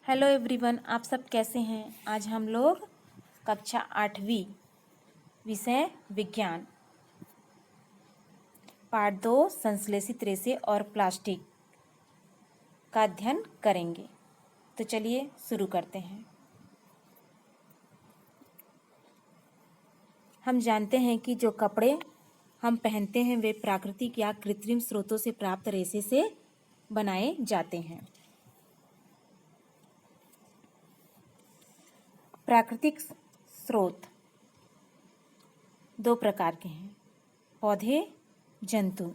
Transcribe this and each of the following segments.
Hello everyone, आप सब कैसे हैं। आज हम लोग कक्षा 8वीं विषय विज्ञान पार्ट 2 संश्लेषित रेसे और प्लास्टिक का अध्ययन करेंगे। तो चलिए शुरू करते हैं। हम जानते हैं कि जो कपड़े हम पहनते हैं वे प्राकृतिक या कृत्रिम स्रोतों से प्राप्त रेसे से बनाए जाते हैं। प्राकृतिक स्रोत दो प्रकार के हैं, पौधे, जंतु।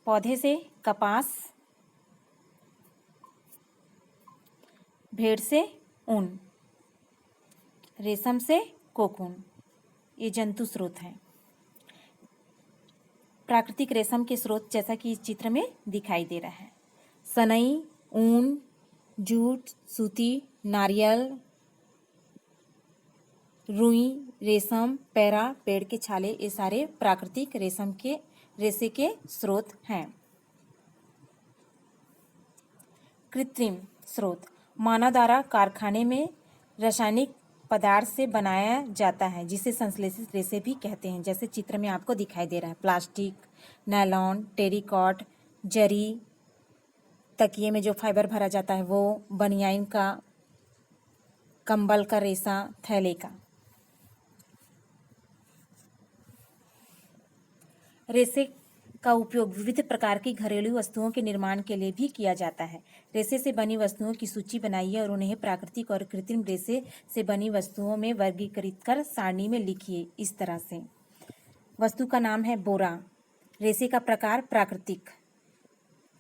पौधे से कपास, भेड़ से ऊन, रेशम से कोकून, ये जंतु स्रोत हैं। प्राकृतिक रेशम के स्रोत जैसा कि इस चित्र में दिखाई दे रहा है, सनई, ऊन, जूट, सूती, नारियल, रुई, रेशम, पैरा, पेड़ के छाले, ये सारे प्राकृतिक रेशम के रेशे के स्रोत हैं। कृत्रिम स्रोत मानव द्वारा कारखाने में रासायनिक पदार्थ से बनाया जाता है, जिसे संश्लेषित रेशे भी कहते हैं। जैसे चित्र में आपको दिखाई दे रहा है, प्लास्टिक, नायलॉन, टेरिकॉट, जरी, तकिए में जो फाइबर भरा जाता है वो, बनियाइन का, कंबल का रेशा, थैले का। रेशे का उपयोग विविध प्रकार की घरेलू वस्तुओं के निर्माण के लिए भी किया जाता है। रेशे से बनी वस्तुओं की सूची बनाइए और उन्हें प्राकृतिक और कृत्रिम रेशे से बनी वस्तुओं में वर्गीकृत कर सारणी में लिखिए। इस तरह से वस्तु का नाम है बोरा, रेशे का प्रकार प्राकृतिक,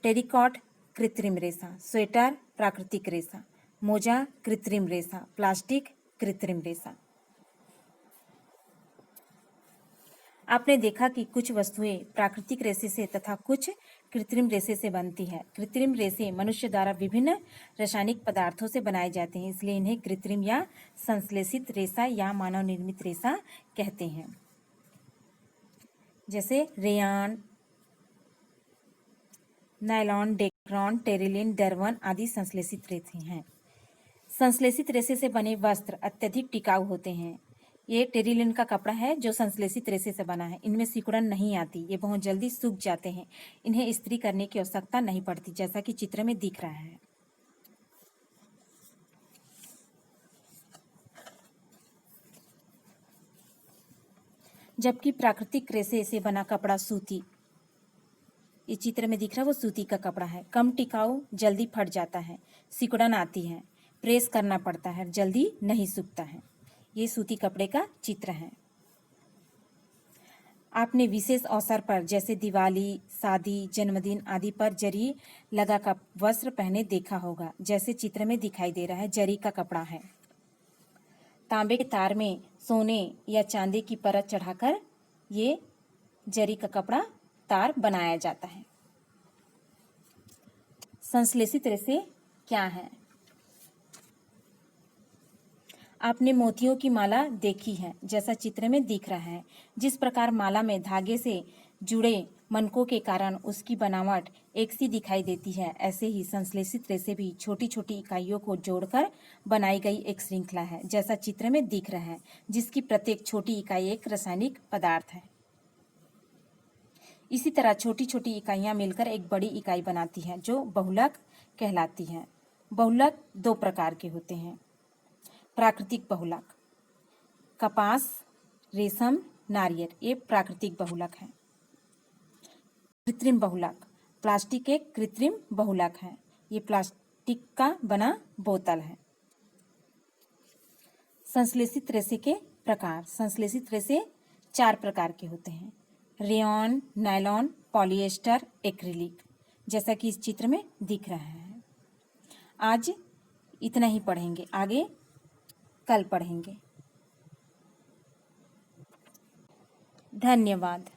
टेरिकॉट कृत्रिम रेशा, स्वेटर प्राकृतिक रेशा, मोजा कृत्रिम रेशा, प्लास्टिक कृत्रिम रेशा। आपने देखा कि कुछ वस्तुएं प्राकृतिक रेशे से तथा कुछ कृत्रिम रेशे से बनती है। कृत्रिम रेशे मनुष्य द्वारा विभिन्न रासायनिक पदार्थों से बनाए जाते हैं, इसलिए इन्हें कृत्रिम या संश्लेषित रेशा या मानव निर्मित रेशा कहते हैं। जैसे रेयान, नायलॉन, डेक्रॉन, टेरिलिन, डरवन आदि संश्लेषित रेशे हैं। संश्लेषित रेशे से बने वस्त्र अत्यधिक टिकाऊ होते हैं। ये टेरिलिन का कपड़ा है जो संश्लेषित रेशे से बना है। इनमें सिकुड़न नहीं आती, ये बहुत जल्दी सूख जाते हैं। इन्हें इस्त्री करने की आवश्यकता नहीं पड़ती, जैसा कि चित्र में दिख रहा है। जबकि प्राकृतिक रेशे से बना कपड़ा सूती, ये चित्र में दिख रहा है वो सूती का कपड़ा है, कम टिकाऊ, जल्दी फट जाता है, सिकुड़न आती है, प्रेस करना पड़ता है, जल्दी नहीं सूखता है। ये सूती कपड़े का चित्र है। आपने विशेष अवसर पर जैसे दिवाली, शादी, जन्मदिन आदि पर जरी लगा का वस्त्र पहने देखा होगा। जैसे चित्र में दिखाई दे रहा है, जरी का कपड़ा है। तांबे के तार में सोने या चांदी की परत चढ़ाकर ये जरी का कपड़ा तार बनाया जाता है। संश्लेषित रेशे क्या है? आपने मोतियों की माला देखी है, जैसा चित्र में दिख रहा है। जिस प्रकार माला में धागे से जुड़े मनकों के कारण उसकी बनावट एक सी दिखाई देती है, ऐसे ही संश्लेषित रेशे भी छोटी छोटी इकाइयों को जोड़कर बनाई गई एक श्रृंखला है, जैसा चित्र में दिख रहा है, जिसकी प्रत्येक छोटी इकाई एक रासायनिक पदार्थ है। इसी तरह छोटी छोटी इकाइयां मिलकर एक बड़ी इकाई बनाती हैं, जो बहुलक कहलाती है। बहुलक दो प्रकार के होते हैं। प्राकृतिक बहुलक, कपास, रेशम, नारियल, ये प्राकृतिक बहुलक है। कृत्रिम बहुलक, प्लास्टिक एक कृत्रिम बहुलक है, ये प्लास्टिक का बना बोतल है। संश्लेषित रेशे के प्रकार, संश्लेषित रेशे 4 प्रकार के होते हैं, रेयॉन, नायलॉन, पॉलिएस्टर, एक्रिलिक, जैसा कि इस चित्र में दिख रहा है। आज इतना ही पढ़ेंगे, आगे कल पढ़ेंगे। धन्यवाद।